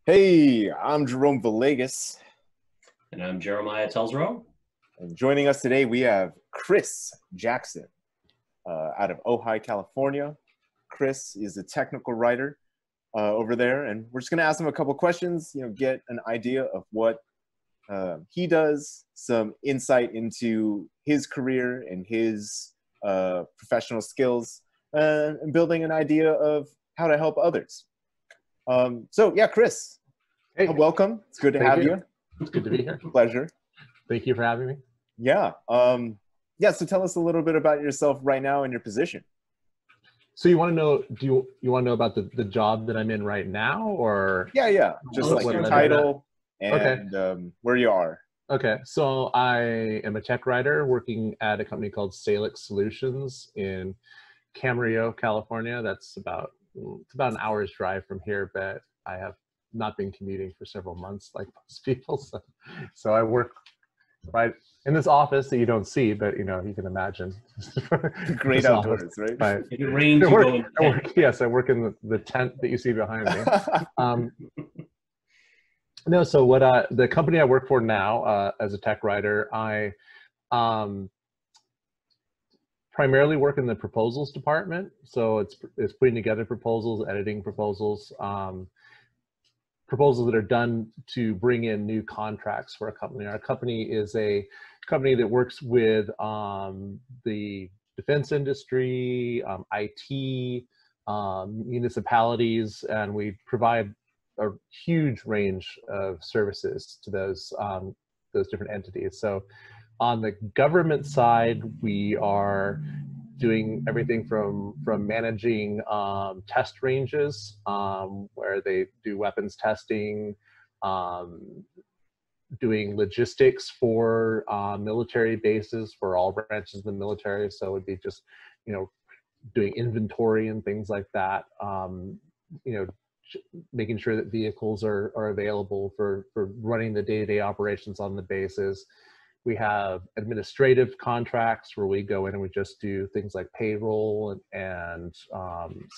Hey, I'm Jerome Villegas, And I'm Jeremiah Rome. and joining us today we have Chris Jackson out of Ojai, California. Chris is a technical writer over there, and we're just going to ask him a couple questions, get an idea of what he does, some insight into his career and his professional skills, and building an idea of how to help others. So yeah, Chris, Hey, welcome. It's good to have you. It's good to be here. Pleasure. Thank you for having me. Yeah. So tell us a little bit about yourself right now and your position. So you want to know, do you want to know about the job that I'm in right now, or? Yeah. Just like your title and where you are. Okay. So I am a tech writer working at a company called Saalex Solutions in Camarillo, California. It's about an hour's drive from here, but I have not been commuting for several months like most people. So I work right in this office that you don't see, but you can imagine. Great outdoors, right? If it rains, I work in the tent that you see behind me. No, so what the company I work for now as a tech writer, I primarily work in the proposals department. So it's putting together proposals, editing proposals, proposals that are done to bring in new contracts for a company. Our company is a company that works with the defense industry, IT, municipalities, and we provide a huge range of services to those different entities. So on the government side, we are doing everything from managing test ranges where they do weapons testing, doing logistics for military bases for all branches of the military. So it would be just, doing inventory and things like that. Making sure that vehicles are available for running the day-to-day operations on the bases. We have administrative contracts where we go in and we just do things like payroll and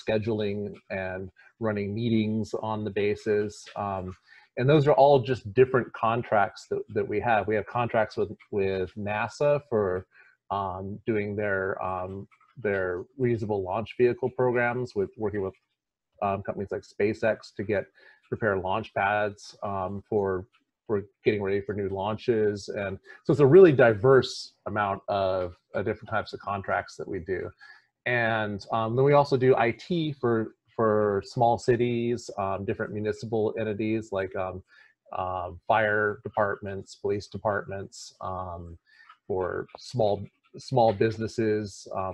scheduling and running meetings on the bases. And those are all just different contracts that we have. We have contracts with NASA for doing their reusable launch vehicle programs, working with companies like SpaceX to prepare launch pads for getting ready for new launches. And so it's a really diverse amount of different types of contracts that we do. And then we also do IT for small cities, different municipal entities like fire departments, police departments, for small businesses, a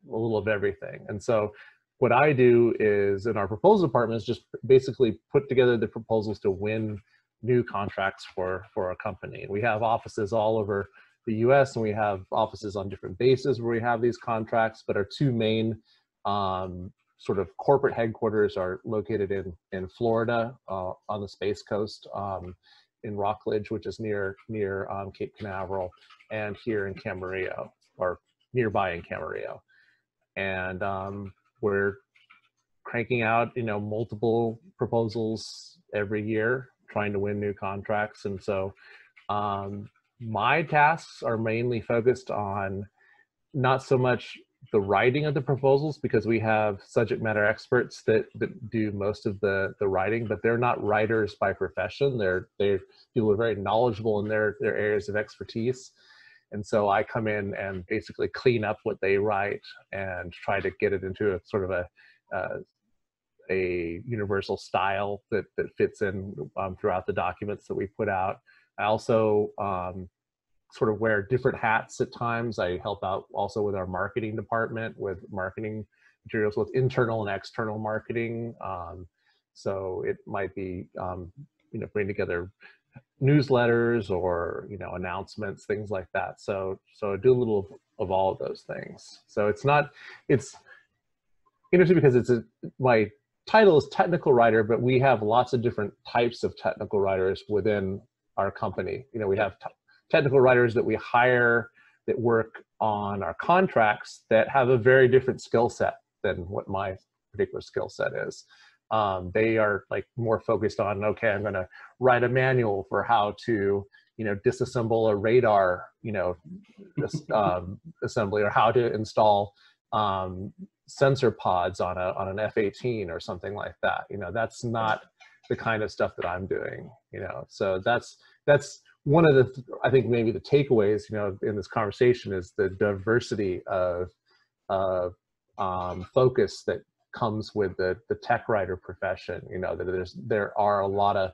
little of everything. And so what I do is in our proposal department is just basically put together the proposals to win new contracts for a company. We have offices all over the US and we have offices on different bases where we have these contracts, but our two main sort of corporate headquarters are located in Florida on the Space Coast, in Rockledge, which is near Cape Canaveral, and here in Camarillo, or nearby in Camarillo. And we're cranking out, multiple proposals every year, trying to win new contracts. And so my tasks are mainly focused on not so much the writing of the proposals, because we have subject matter experts that do most of the writing, but they're not writers by profession. They're people who are very knowledgeable in their areas of expertise. And so I come in and basically clean up what they write and try to get it into a sort of a universal style that fits in throughout the documents that we put out. I also sort of wear different hats at times. I help out also with our marketing department with marketing materials, with internal and external marketing. So it might be, putting together newsletters or, announcements, things like that. So I do a little of all of those things. So it's interesting because my title is technical writer, but we have lots of different types of technical writers within our company. We have technical writers that we hire that work on our contracts that have a very different skill set than what my particular skill set is. They are like more focused on, okay, I'm going to write a manual for how to, disassemble a radar, assembly, or how to install sensor pods on an F-18 or something like that. That's not the kind of stuff that I'm doing. So that's one of the, I think maybe the takeaways, in this conversation is the diversity of focus that comes with the tech writer profession. That there are a lot of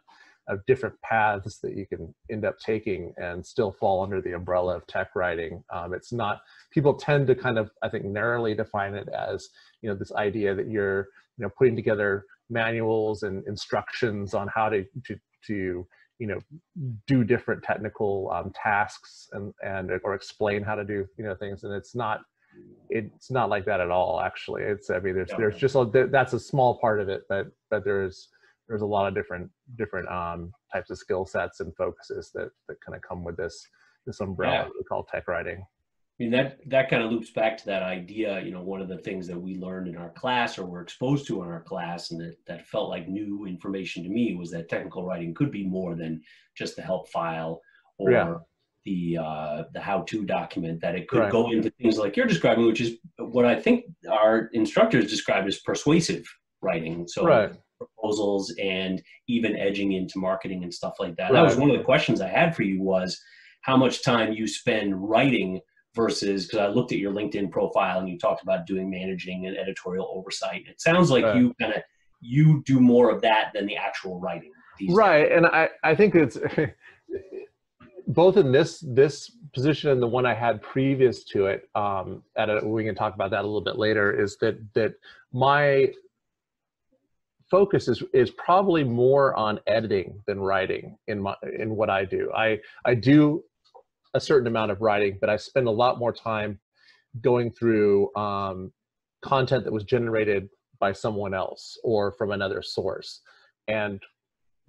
different paths that you can end up taking and still fall under the umbrella of tech writing. It's not, people tend to kind of, I think, narrowly define it as, this idea that you're, putting together manuals and instructions on how to do different technical tasks and or explain how to do, things. And it's not like that at all, actually. There's just that's a small part of it, but there's a lot of different types of skill sets and focuses that kind of come with this umbrella that we call tech writing. I mean, that kind of loops back to that idea. One of the things that we learned in our class, or were exposed to in our class, and that felt like new information to me, was that technical writing could be more than just the help file or the how-to document. That it could go into things like you're describing, which is what I think our instructors described as persuasive writing. So proposals and even edging into marketing and stuff like that. That was one of the questions I had for you, was how much time you spend writing versus, because I looked at your LinkedIn profile and you talked about doing managing and editorial oversight. It sounds like you do more of that than the actual writing. Right. And I think it's both in this position and the one I had previous to it, we can talk about that a little bit later, is that my focus is probably more on editing than writing in what I do. I do a certain amount of writing, but I spend a lot more time going through content that was generated by someone else or from another source, and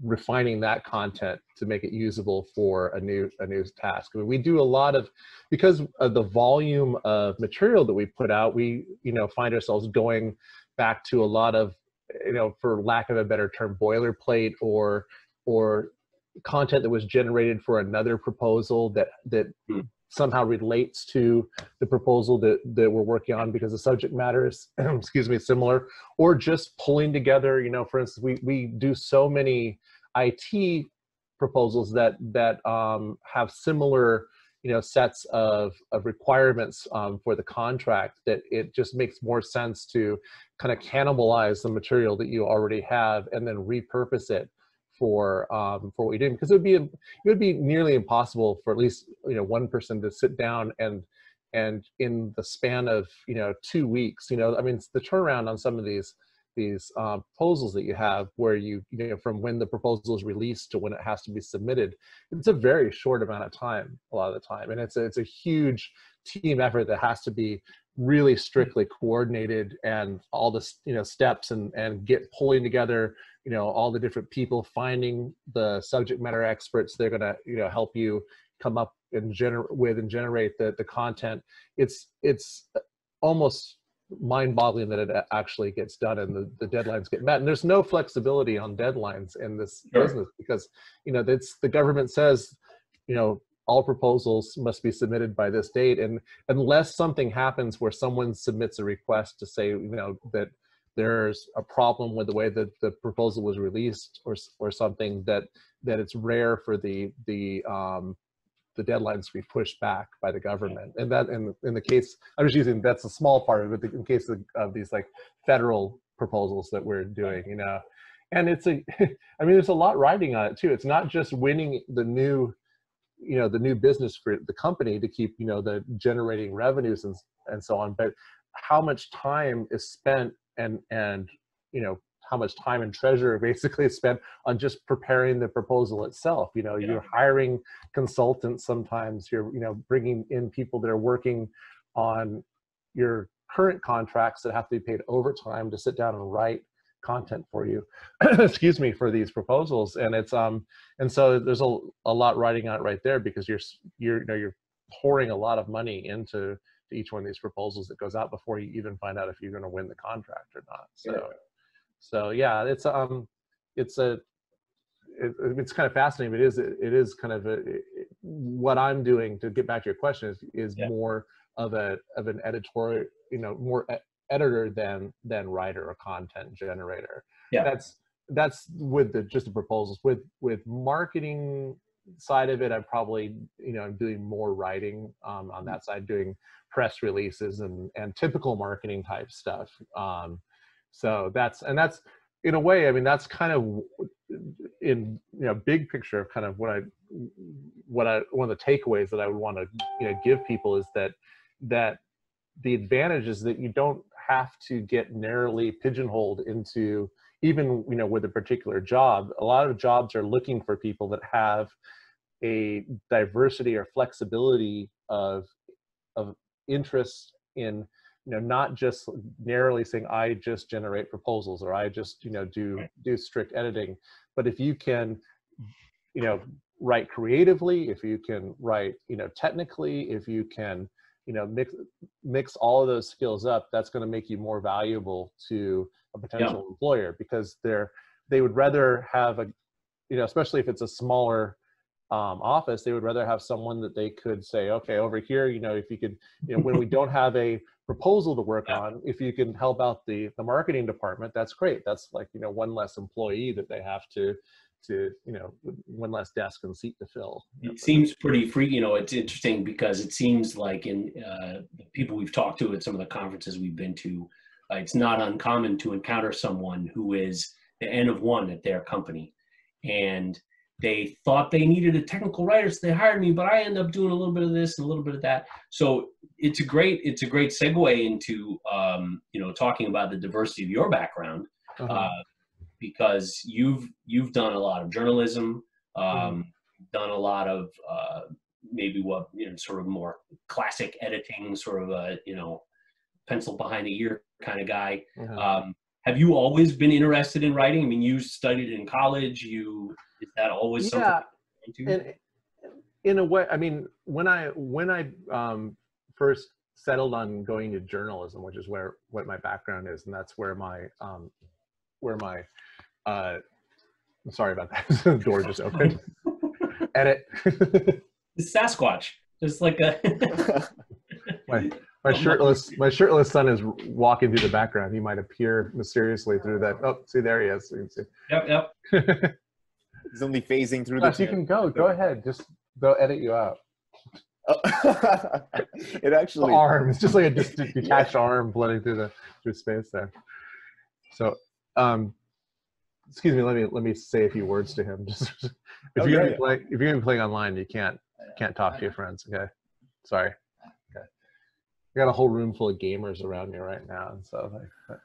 refining that content to make it usable for a new task. I mean, we do a lot of, because of the volume of material that we put out, we find ourselves going back to a lot of, for lack of a better term, boilerplate or content that was generated for another proposal that somehow relates to the proposal that we're working on because the subject matter is similar, or just pulling together, for instance, we do so many IT proposals that have similar sets of requirements for the contract, that it just makes more sense to kind of cannibalize the material that you already have and then repurpose it for what we do, because it would be nearly impossible for at least one person to sit down and in the span of 2 weeks, I mean, the turnaround on some of these proposals that you have, where from when the proposal is released to when it has to be submitted, it's a very short amount of time a lot of the time, and it's a huge team effort that has to be really strictly coordinated, and all the steps and pulling together all the different people, finding the subject matter experts they're going to help you come up and generate the content. It's almost mind-boggling that it actually gets done and the deadlines get met. And there's no flexibility on deadlines in this business, because the government says all proposals must be submitted by this date, and unless something happens where someone submits a request to say that there's a problem with the way that the proposal was released, or something, that it's rare for the deadlines to be pushed back by the government. And that in the case, I'm just using, that's a small part of it, in case of these like federal proposals that we're doing, and it's I mean, there's a lot riding on it too. It's not just winning the new business for the company to keep the generating revenues and so on, but how much time is spent and how much time and treasure basically is spent on just preparing the proposal itself. You're hiring consultants sometimes, you're bringing in people that are working on your current contracts that have to be paid overtime to sit down and write content for you excuse me, for these proposals. And it's and so there's a lot riding on it right there, because you're pouring a lot of money into each one of these proposals that goes out before you even find out if you're going to win the contract or not. So So yeah, it's kind of fascinating. But it is kind of what I'm doing, to get back to your question, is Yeah. more of an editorial, more editor than writer or content generator. Yeah. That's with just the proposals. With marketing side of it, I'm probably I'm doing more writing on that side, doing press releases and typical marketing type stuff. So that's in a way, I mean, that's kind of in big picture of kind of what I one of the takeaways that I would want to give people is that the advantage is that you don't have to get narrowly pigeonholed into, even with a particular job. A lot of jobs are looking for people that have a diversity or flexibility of interests in not just narrowly saying I just generate proposals, or I just do strict editing. But if you can write creatively, if you can write technically, if you can mix all of those skills up, that's going to make you more valuable to a potential employer, because they would rather have especially if it's a smaller office, they would rather have someone that they could say, okay, over here, if you could, when we don't have a proposal to work on, if you can help out the marketing department, that's great. That's like, one less employee that they have to one less desk and seat to fill. It seems pretty free. It's interesting because it seems like in the people we've talked to at some of the conferences we've been to, it's not uncommon to encounter someone who is the N of one at their company, and they thought they needed a technical writer, so they hired me, but I end up doing a little bit of this and a little bit of that. So it's a great segue into talking about the diversity of your background. Because you've done a lot of journalism, done a lot of maybe what sort of more classic editing, sort of a pencil behind the ear kind of guy. Have you always been interested in writing? I mean, you studied in college. Is that always something? Yeah, in a way. I mean, when I first settled on going to journalism, which is what my background is, and that's where my I'm sorry about that. The door just opened. Edit. It's Sasquatch. Just like a my shirtless son is walking through the background. He might appear mysteriously through that. Oh, see, there he is. So you can see. Yep. He's only phasing through the. You can go ahead. Just they'll edit you out. It actually. The arm. It's just like a detached arm blending through space there. So, excuse me. Let me say a few words to him. Just if you're gonna be playing online, you can't talk to your friends. Okay. Sorry. Okay. I got a whole room full of gamers around me right now, and so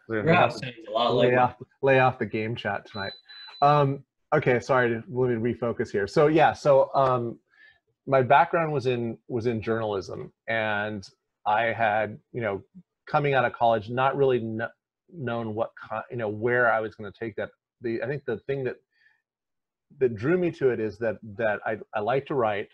lay off the game chat tonight. Okay. Sorry. Let me refocus here. So yeah. So my background was in journalism, and I had coming out of college not really known what where I was going to take that. I think the thing that drew me to it is that I like to write,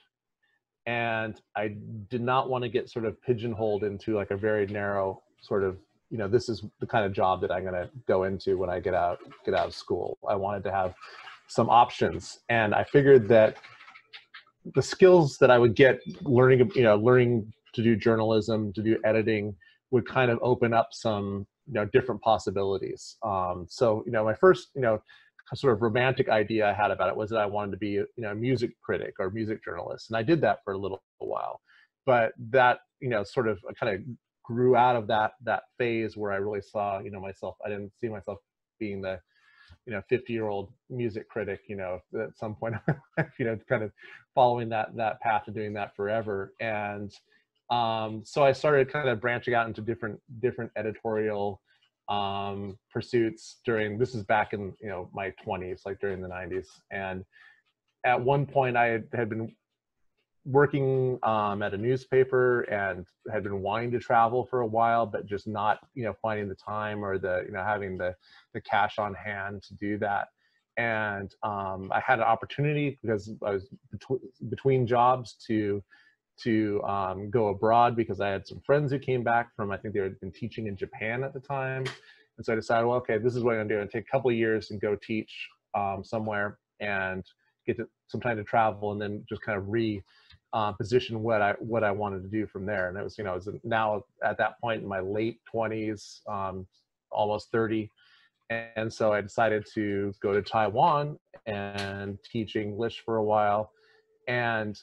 and I did not want to get sort of pigeonholed into like a very narrow sort of this is the kind of job that I'm going to go into when I get out of school. I wanted to have some options, and I figured that the skills that I would get learning to do journalism, to do editing, would kind of open up some different possibilities. So my first sort of romantic idea I had about it was that I wanted to be a music critic or music journalist, and I did that for a little while. But that sort of kind of grew out of that phase where I really saw myself. I didn't see myself being the 50-year-old music critic, at some point, kind of following that path and doing that forever. And so I started kind of branching out into different editorial pursuits this is back in my 20s, like during the 90s. And at one point I had been working at a newspaper and had been wanting to travel for a while, but just not finding the time or having the cash on hand to do that. And I had an opportunity, because I was between jobs, to go abroad, because I had some friends who came back from, I think they had been teaching in Japan at the time, And so I decided, well, okay, this is what I'm going to do. And take a couple of years and go teach somewhere and get some time to travel, and then just kind of position what I wanted to do from there. And it was, it was now at that point in my late 20s, almost 30. And so I decided to go to Taiwan and teach English for a while. And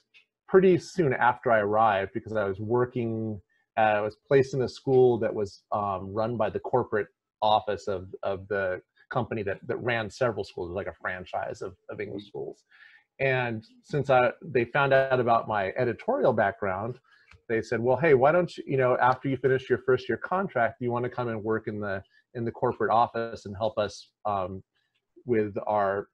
pretty soon after I arrived, because I was working, I was placed in a school that was run by the corporate office of the company that ran several schools, like a franchise of English schools. And since they found out about my editorial background, they said, well, hey, why don't you, after you finish your first year contract, do you want to come and work in the corporate office and help us with our,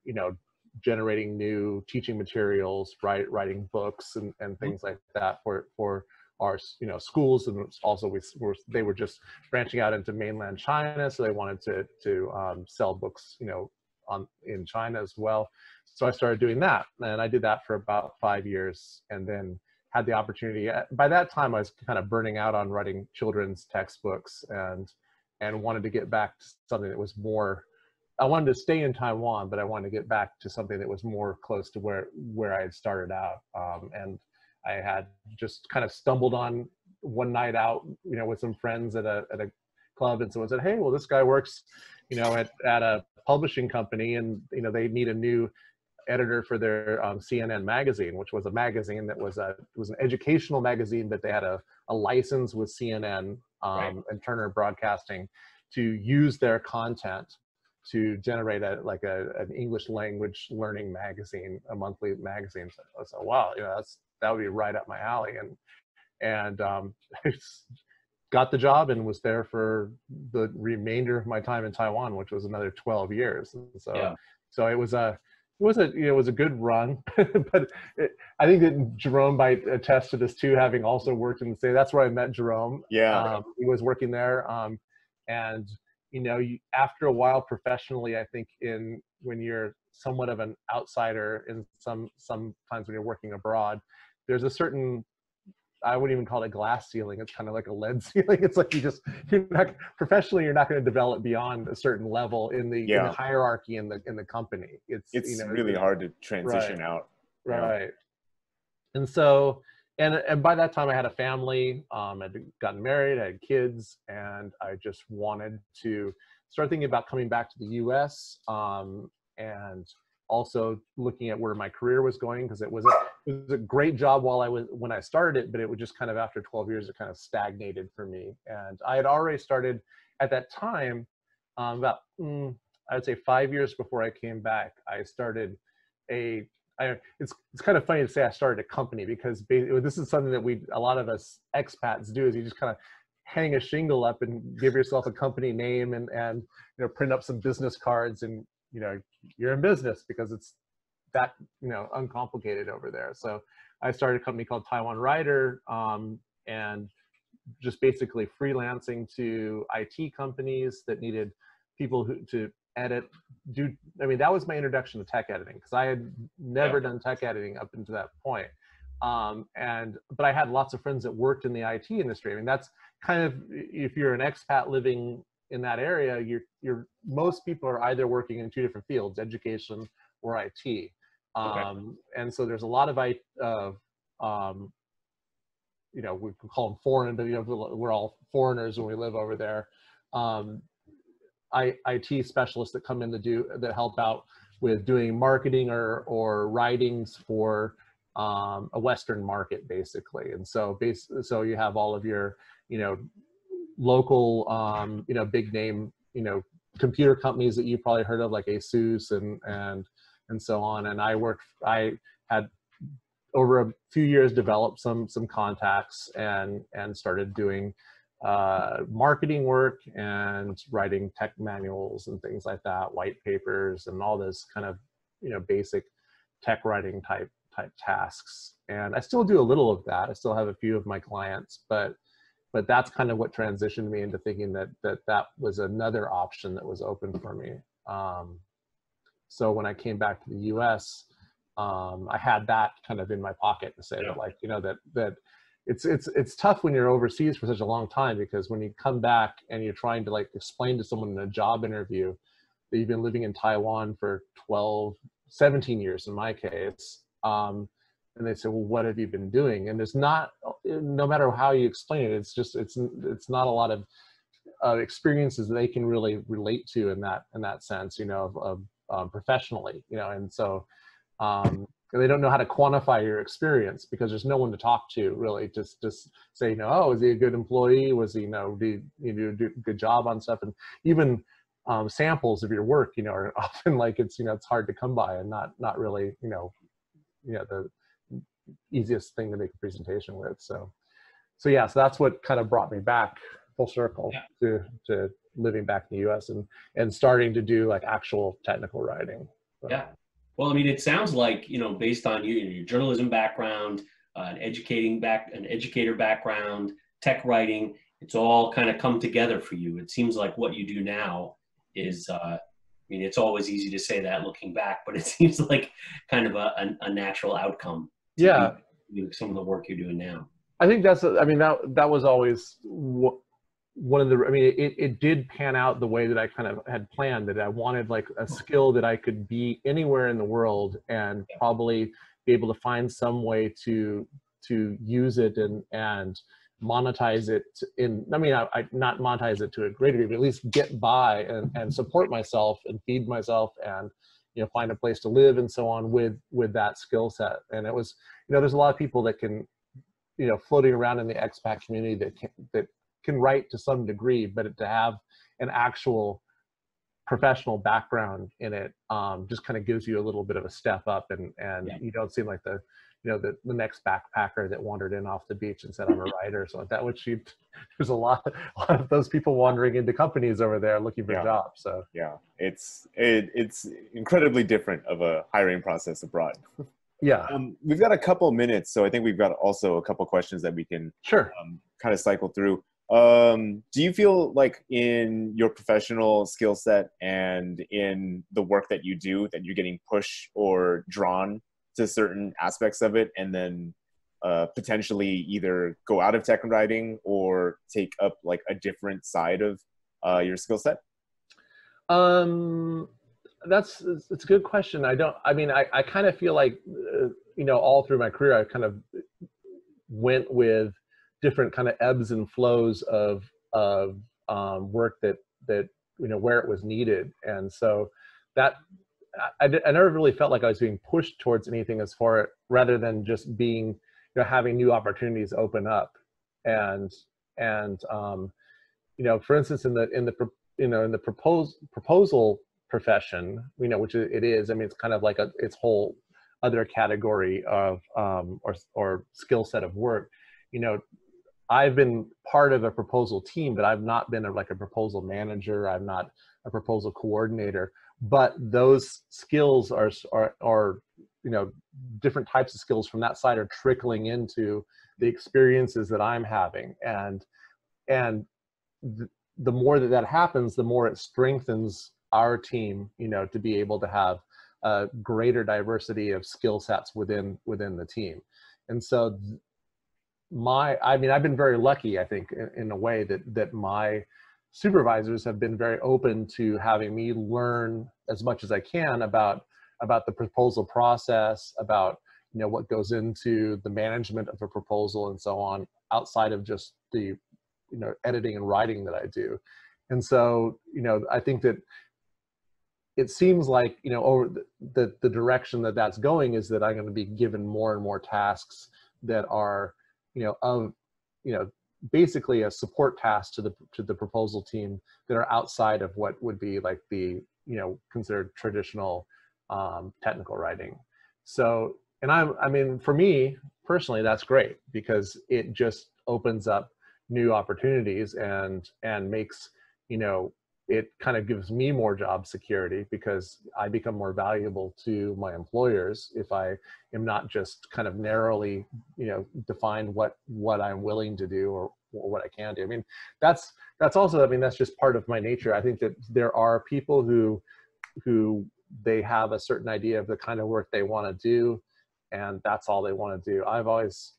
generating new teaching materials, writing books and things like that for our, schools. And also they were just branching out into mainland China. So they wanted to sell books, in China as well. So I started doing that, and I did that for about 5 years, and then had the opportunity. By that time, I was kind of burning out on writing children's textbooks, and wanted to get back to something that was more. I wanted to stay in Taiwan, but I wanted to get back to something that was more close to where I had started out. And I had just kind of stumbled on one night out, with some friends at a club, and someone said, "Hey, well, this guy works, at a publishing company, and they need a new editor for their CNN magazine," which was a magazine that was an educational magazine, but they had a license with CNN and Turner Broadcasting to use their content to generate an English language learning magazine, a monthly magazine. So I was like, wow, that would be right up my alley, and got the job and was there for the remainder of my time in Taiwan, which was another 12 years. And so it was a good run, but I think that Jerome might attest to this too, having also worked in the state. That's where I met Jerome. Yeah. He was working there. And, after a while professionally, I think when you're somewhat of an outsider in sometimes when you're working abroad, there's a certain, I wouldn't even call it a glass ceiling. It's kind of like a lead ceiling. It's like you're not professionally, you're not going to develop beyond a certain level in the hierarchy in the company. It's really hard to transition out. Right. And so, and by that time I had a family, I'd gotten married, I had kids, and I just wanted to start thinking about coming back to the US, and also looking at where my career was going, because it was a great job when I started it, but it was just kind of after 12 years, it kind of stagnated for me. And I had already started at that time, about, I would say 5 years before I came back, I started it's kind of funny to say I started a company, because this is something that a lot of us expats do, is you just kind of hang a shingle up and give yourself a company name and print up some business cards, and you're in business, because it's that uncomplicated over there. So I started a company called Taiwan Writer, and just basically freelancing to IT companies that needed people to edit. That was my introduction to tech editing, because I had never done tech editing up until that point. But I had lots of friends that worked in the IT industry. That's kind of, if you're an expat living in that area, most people are either working in two different fields, education or IT. And so there's a lot of we can call them foreign, but we're all foreigners when we live over there. IT specialists that come in that help out with doing marketing or writings for a Western market, basically. And so you have all of your local big name computer companies that you probably heard of, like ASUS and so on. And I had over a few years developed some contacts and started doing marketing work and writing tech manuals and things like that, white papers and all this kind of basic tech writing type tasks. And I still do a little of that. I still have a few of my clients, but that's kind of what transitioned me into thinking that was another option that was open for me. So when I came back to the US, I had that kind of in my pocket to say that, like, that it's tough when you're overseas for such a long time, because when you come back and you're trying to like explain to someone in a job interview that you've been living in Taiwan for 17 years in my case, and they say, well, what have you been doing? And there's not, no matter how you explain it, it's not a lot of experiences that they can really relate to in that sense, you know, of professionally, you know. And so they don't know how to quantify your experience because there's no one to talk to really. Just say, you know, oh, was he a good employee? Was he, you know, did you do a good job on stuff? And even samples of your work, you know, are often like, it's, you know, it's hard to come by, and not really, you know, the easiest thing to make a presentation with. So yeah, so that's what kind of brought me back full circle to living back in the US and starting to do like actual technical writing. So. Yeah. Well, I mean, it sounds like, you know, based on your journalism background, an educator background, tech writing, it's all kind of come together for you. It seems like what you do now is, I mean, it's always easy to say that looking back, but it seems like kind of a natural outcome. Yeah. Some of the work you're doing now. I think I mean, that was always one of the, I mean, it did pan out the way that I kind of had planned, that I wanted like a skill that I could be anywhere in the world and probably be able to find some way to use it and monetize it I mean, I not monetize it to a great degree, but at least get by and support myself and feed myself and, you know, find a place to live and so on with that skill set. And it was, you know, there's a lot of people that can, you know, floating around in the expat community that can write to some degree, but to have an actual professional background in it just kind of gives you a little bit of a step up, and you don't seem like the, you know, the next backpacker that wandered in off the beach and said, I'm a writer. So that would there's a lot of those people wandering into companies over there looking for jobs. So yeah, it's incredibly different of a hiring process abroad. Yeah. We've got a couple minutes, so I think we've got also a couple questions that we can kind of cycle through. Do you feel like in your professional skill set and in the work that you do that you're getting pushed or drawn to certain aspects of it, and then potentially either go out of tech writing or take up like a different side of your skill set? It's a good question. I kind of feel like, you know, all through my career, I kind of went with different kind of ebbs and flows of work that, you know, where it was needed. And so that I never really felt like I was being pushed towards anything as far, rather than just being, you know, having new opportunities open up. And you know, for instance, in the proposal profession, you know, which it is, I mean, it's kind of like its whole other category of or skill set of work. You know, I've been part of a proposal team, but I've not been like a proposal manager. I'm not a proposal coordinator, but those skills are, you know, different types of skills from that side are trickling into the experiences that I'm having. And the more that happens, the more it strengthens our team, you know, to be able to have a greater diversity of skill sets within the team. And so I mean, I've been very lucky, I think, in a way that my supervisors have been very open to having me learn as much as I can about the proposal process, about, you know, what goes into the management of a proposal and so on, outside of just the, you know, editing and writing that I do. And so, you know, I think that it seems like, you know, over the direction that that's going is that I'm going to be given more and more tasks that are, you know, basically a support task to the proposal team that are outside of what would be like the, you know, considered traditional technical writing. So, and I mean, for me personally, that's great, because it just opens up new opportunities and makes, you know, it kind of gives me more job security, because I become more valuable to my employers if I am not just kind of narrowly, you know, defined what I'm willing to do or what I can do. I mean, that's also, I mean, that's just part of my nature. I think that there are people who they have a certain idea of the kind of work they want to do, and that's all they want to do. I've always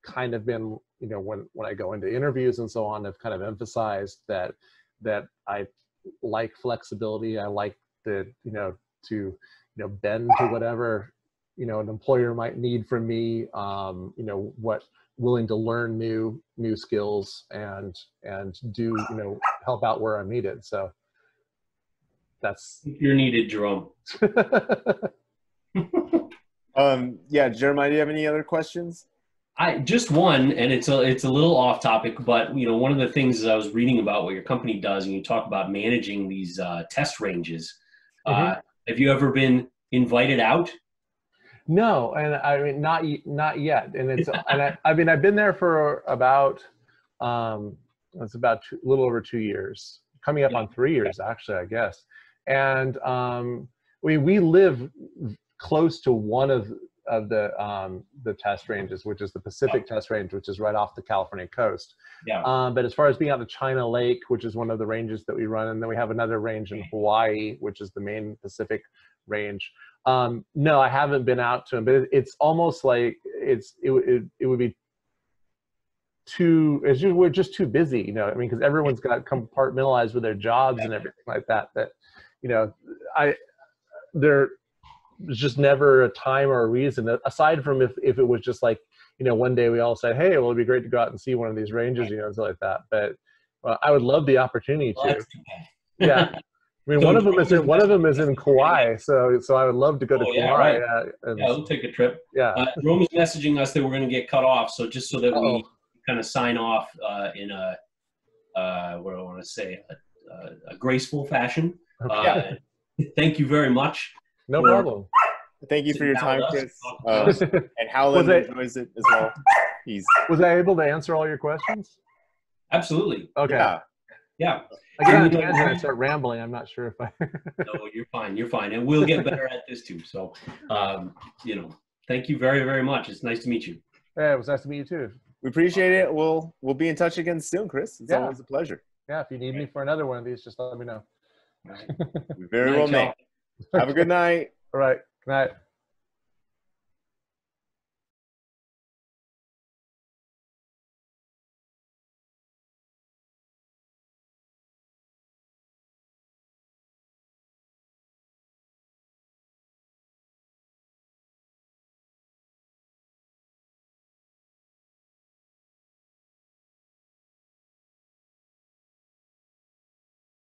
kind of been, you know, when I go into interviews and so on, I've kind of emphasized that I like flexibility. I like the, you know, to, you know, bend to whatever, you know, an employer might need from me, you know, willing to learn new skills and do, you know, help out where I'm needed. So that's. You're needed, Jerome. Yeah, Jeremiah, do you have any other questions? I just one, and it's a little off topic, but you know, one of the things is I was reading about what your company does, and you talk about managing these test ranges. Mm-hmm. Have you ever been invited out? No, and I mean not yet. And it's and I mean I've been there for about it's about a little over 2 years, coming up on 3 years actually, I guess. And we live close to one of the test ranges, which is the Pacific test range, which is right off the California coast. Yeah. But as far as being out of China Lake, which is one of the ranges that we run, and then we have another range in Hawaii, which is the main Pacific range. No, I haven't been out to them, but it's almost like it would be we're just too busy, you know. I mean, because everyone's got compartmentalized with their jobs and everything like that. That, you know, there's just never a time or a reason, aside from if it was just like, you know, one day we all said, hey, well, it'd be great to go out and see one of these ranges, you know, something like that. But I would love the opportunity to. Yeah. I mean, So one of them is in Kauai, so I would love to go to Kauai. Yeah, right. Yeah, we'll take a trip. Yeah. Jerome is messaging us that we're going to get cut off, so just so that we kind of sign off in a what do I want to say, a graceful fashion. Okay. Thank you very much. No problem. Thank you for your time, Chris. And Howland enjoys it as well. Was I able to answer all your questions? Absolutely. Okay. Yeah. I get on a tangent and start rambling. I'm not sure if I. No, you're fine. You're fine, and we'll get better at this too. So, you know, thank you very, very much. It's nice to meet you. Yeah, it was nice to meet you too. We appreciate it. We'll be in touch again soon, Chris. It's always a pleasure. Yeah, if you need me for another one of these, just let me know. We very well may. Have a good night. All right. Good night.